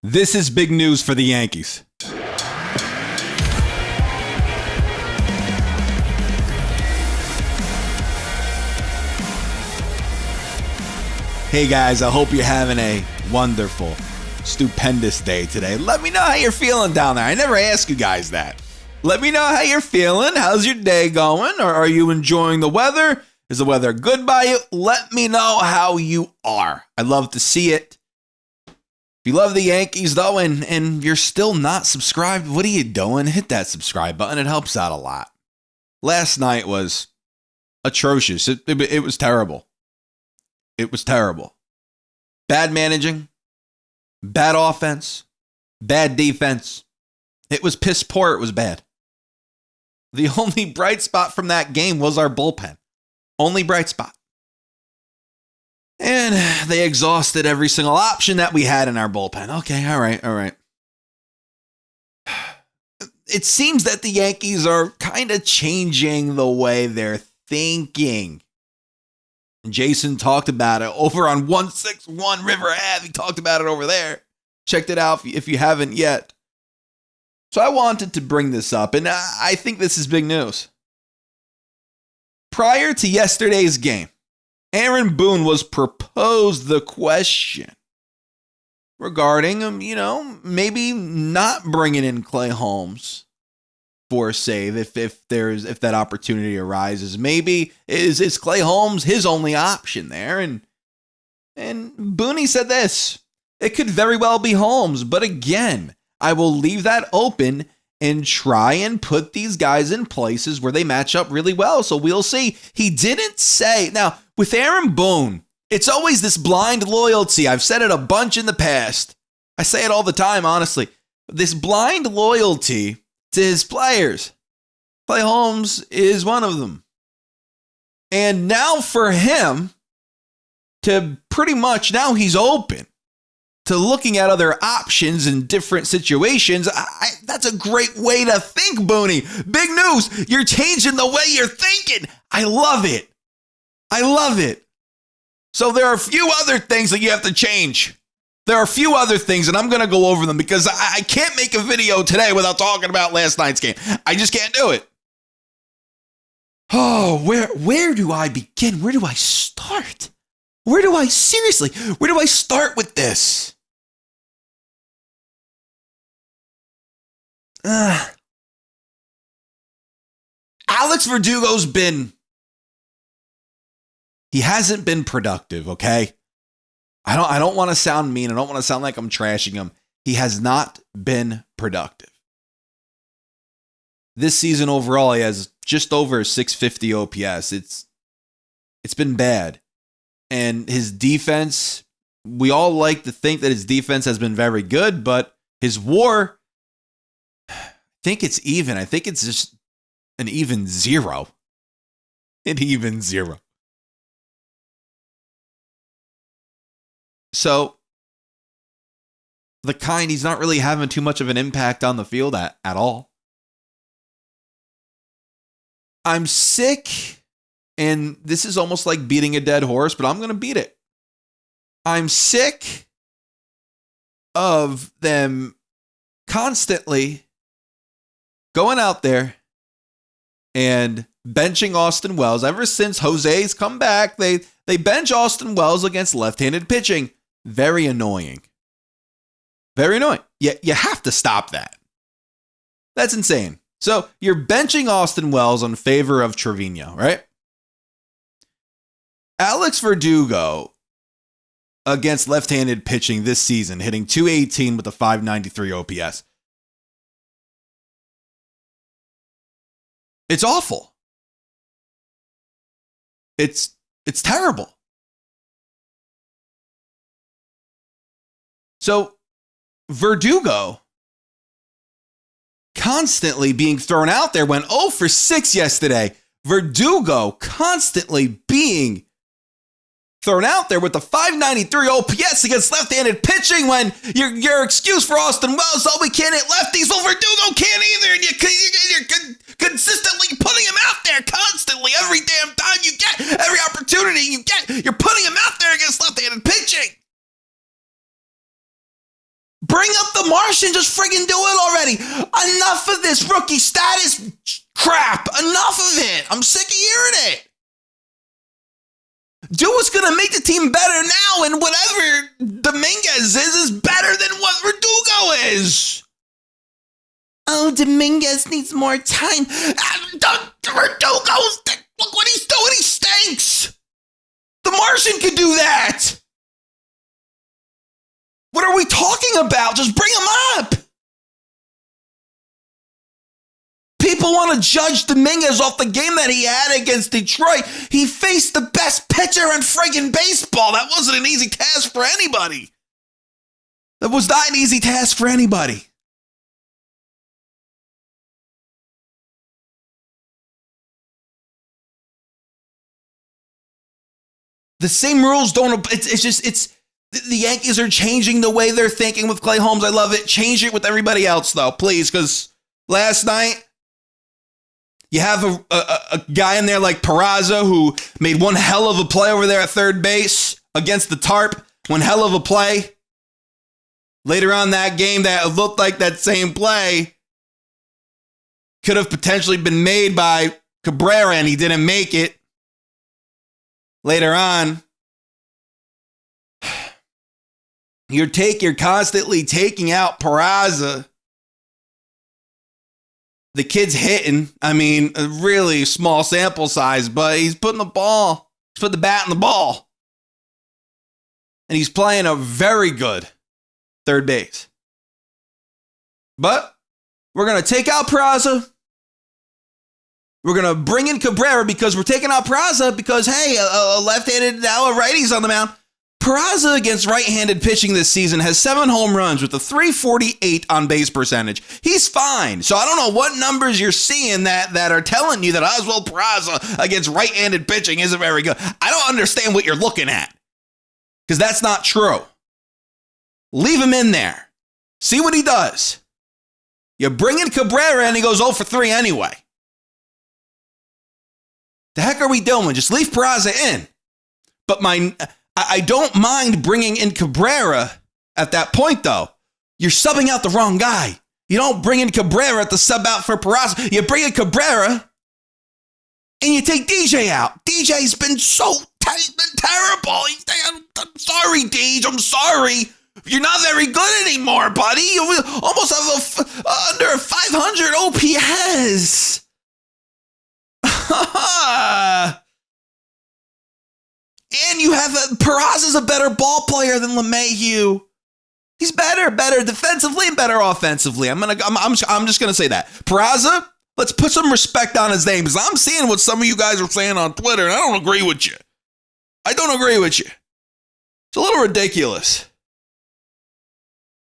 This is big news for the Yankees. Hey guys, I hope you're having a wonderful, stupendous day today. Let me know how you're feeling down there. I never ask you guys that. Let me know how you're feeling. How's your day going? Or are you enjoying the weather? Is the weather good by you? Let me know how you are. I'd love to see it. If you love the Yankees, though, and you're still not subscribed, what are you doing? Hit that subscribe button. It helps out a lot. Last night was atrocious. It was terrible. It was terrible. Bad managing, bad offense, bad defense. It was piss poor. It was bad. The only bright spot from that game was our bullpen. Only bright spot. And they exhausted every single option that we had in our bullpen. Okay, all right. It seems that the Yankees are kind of changing the way they're thinking. Jason talked about it over on 161 River Ave. He talked about it over there. Checked it out if you haven't yet. So I wanted to bring this up, and I think this is big news. Prior to yesterday's game, Aaron Boone was proposed the question regarding maybe not bringing in Clay Holmes for a save if that opportunity arises. Maybe is Clay Holmes his only option there? And Booney said this: it could very well be Holmes, but again, I will leave that open and try and put these guys in places where they match up really well. So we'll see. He didn't say. Now, with Aaron Boone, it's always this blind loyalty. I've said it a bunch in the past. I say it all the time, honestly. This blind loyalty to his players. Clay Holmes is one of them. And now for him to pretty much, now he's open to looking at other options in different situations. That's a great way to think, Booney. Big news. You're changing the way you're thinking. I love it. So there are a few other things that you have to change. There are a few other things, and I'm going to go over them because I can't make a video today without talking about last night's game. I just can't do it. Oh, where do I begin? Where do I start? Where do I start with this? Alex Verdugo's he hasn't been productive, okay? I don't want to sound mean. I don't want to sound like I'm trashing him. He has not been productive. This season overall, he has just over 650 OPS. It's been bad. And his defense, we all like to think that his defense has been very good, but his WAR, I think it's even. I think it's just an even zero. An even zero. So, he's not really having too much of an impact on the field at all. I'm sick, and this is almost like beating a dead horse, but I'm going to beat it. I'm sick of them constantly going out there and benching Austin Wells. Ever since Jose's come back, they bench Austin Wells against left-handed pitching. Very annoying. Very annoying. You have to stop that. That's insane. So you're benching Austin Wells in favor of Trevino, right? Alex Verdugo against left-handed pitching this season, hitting .218 with a .593 OPS. It's awful. It's terrible. So Verdugo constantly being thrown out there, went 0 for 6 yesterday. Verdugo constantly being thrown out there with the .593 OPS against left-handed pitching when your excuse for Austin Wells, oh, we can't hit lefties. Well, Verdugo can't either, and you're consistently putting him out there constantly every damn time you get, every opportunity you get, you're putting him out there against left-handed pitching. Bring up the Martian. Just friggin' do it already. Enough of this rookie status crap. Enough of it. I'm sick of hearing it. Do what's going to make the team better now, and whatever Dominguez is better than what Verdugo is. Oh, Dominguez needs more time. Verdugo's, look what he's doing. He stinks. The Martian could do that. What are we talking about? Just bring him up. People want to judge Dominguez off the game that he had against Detroit. He faced the best pitcher in friggin' baseball. That wasn't an easy task for anybody. That was not an easy task for anybody. The same rules don't. It's the Yankees are changing the way they're thinking with Clay Holmes. I love it. Change it with everybody else, though, please, because last night you have a guy in there like Peraza who made one hell of a play over there at third base against the tarp. One hell of a play. Later on that game, that looked like that same play could have potentially been made by Cabrera, and he didn't make it. Later on, you're constantly taking out Peraza. The kid's hitting. I mean, a really small sample size, but he's putting the bat in the ball. And he's playing a very good third base. But we're going to take out Peraza. We're going to bring in Cabrera because we're taking out Peraza because, hey, a left-handed, now a righty's on the mound. Peraza against right-handed pitching this season has 7 home runs with a .348 on-base percentage. He's fine. So I don't know what numbers you're seeing that are telling you that Oswald Peraza against right-handed pitching isn't very good. I don't understand what you're looking at because that's not true. Leave him in there. See what he does. You bring in Cabrera and he goes 0 for 3 anyway. The heck are we doing? Just leave Peraza in. But I don't mind bringing in Cabrera at that point, though. You're subbing out the wrong guy. You don't bring in Cabrera at the sub out for Peraza. You bring in Cabrera and you take DJ out. DJ's been terrible. I'm sorry, DJ. I'm sorry. You're not very good anymore, buddy. You almost have under 500 OPS. And you have Peraza's a better ball player than LeMahieu. He's better defensively and better offensively. I'm just gonna say that. Peraza, let's put some respect on his name because I'm seeing what some of you guys are saying on Twitter, and I don't agree with you. It's a little ridiculous.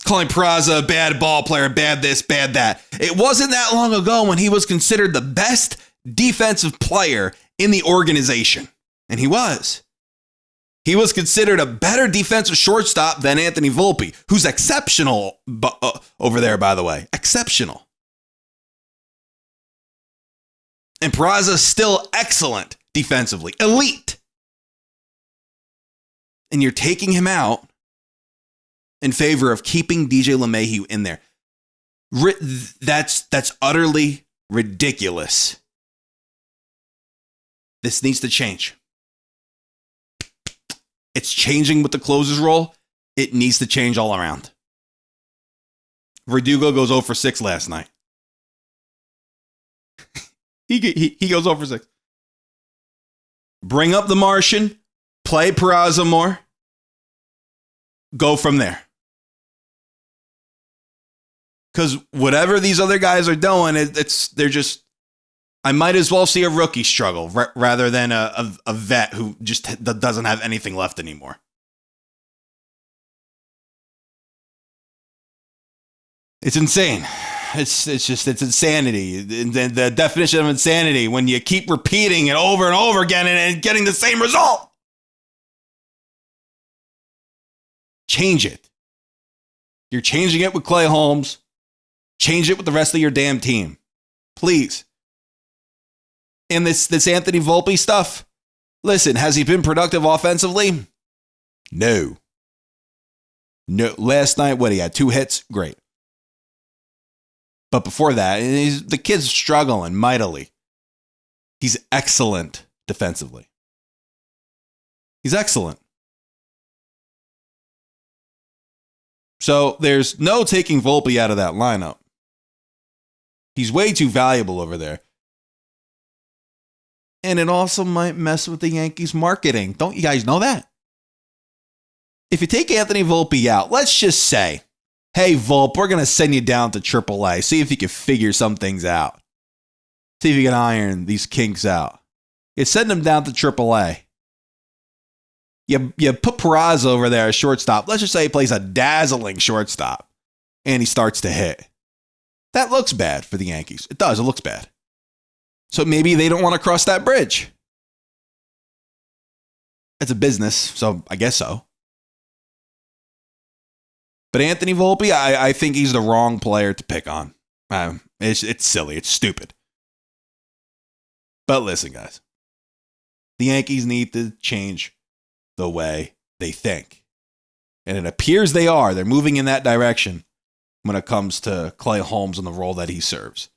Calling Peraza a bad ball player, bad this, bad that. It wasn't that long ago when he was considered the best defensive player in the organization. And he was. He was considered a better defensive shortstop than Anthony Volpe, who's exceptional over there, by the way. Exceptional. And Peraza's still excellent defensively. Elite. And you're taking him out in favor of keeping DJ LeMahieu in there. That's utterly ridiculous. This needs to change. It's changing with the closer's role. It needs to change all around. Verdugo goes 0 for 6 last night. he goes 0 for 6. Bring up the Martian. Play Peraza more. Go from there. Because whatever these other guys are doing, they're just... I might as well see a rookie struggle rather than a vet who just doesn't have anything left anymore. It's insane. It's insanity. The definition of insanity when you keep repeating it over and over again and getting the same result. Change it. You're changing it with Clay Holmes. Change it with the rest of your damn team. Please. And this Anthony Volpe stuff, listen, has he been productive offensively? No. No, last night, what, he had 2 hits? Great. But before that, the kid's struggling mightily. He's excellent defensively. He's excellent. So there's no taking Volpe out of that lineup. He's way too valuable over there. And it also might mess with the Yankees' marketing. Don't you guys know that? If you take Anthony Volpe out, let's just say, hey, Volpe, we're going to send you down to AAA. See if you can figure some things out. See if you can iron these kinks out. You send him down to AAA. You put Peraza over there as shortstop. Let's just say he plays a dazzling shortstop and he starts to hit. That looks bad for the Yankees. It does. It looks bad. So maybe they don't want to cross that bridge. It's a business, so I guess so. But Anthony Volpe, I think he's the wrong player to pick on. It's silly. It's stupid. But listen, guys. The Yankees need to change the way they think. And it appears they are. They're moving in that direction when it comes to Clay Holmes and the role that he serves.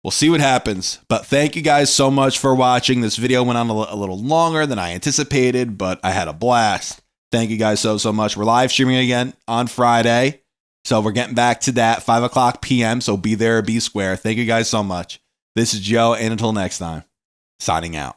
We'll see what happens. But thank you guys so much for watching. This video went on a little longer than I anticipated, but I had a blast. Thank you guys so much. We're live streaming again on Friday. So we're getting back to that 5 o'clock p.m. So be there or be square. Thank you guys so much. This is Joe, and until next time, signing out.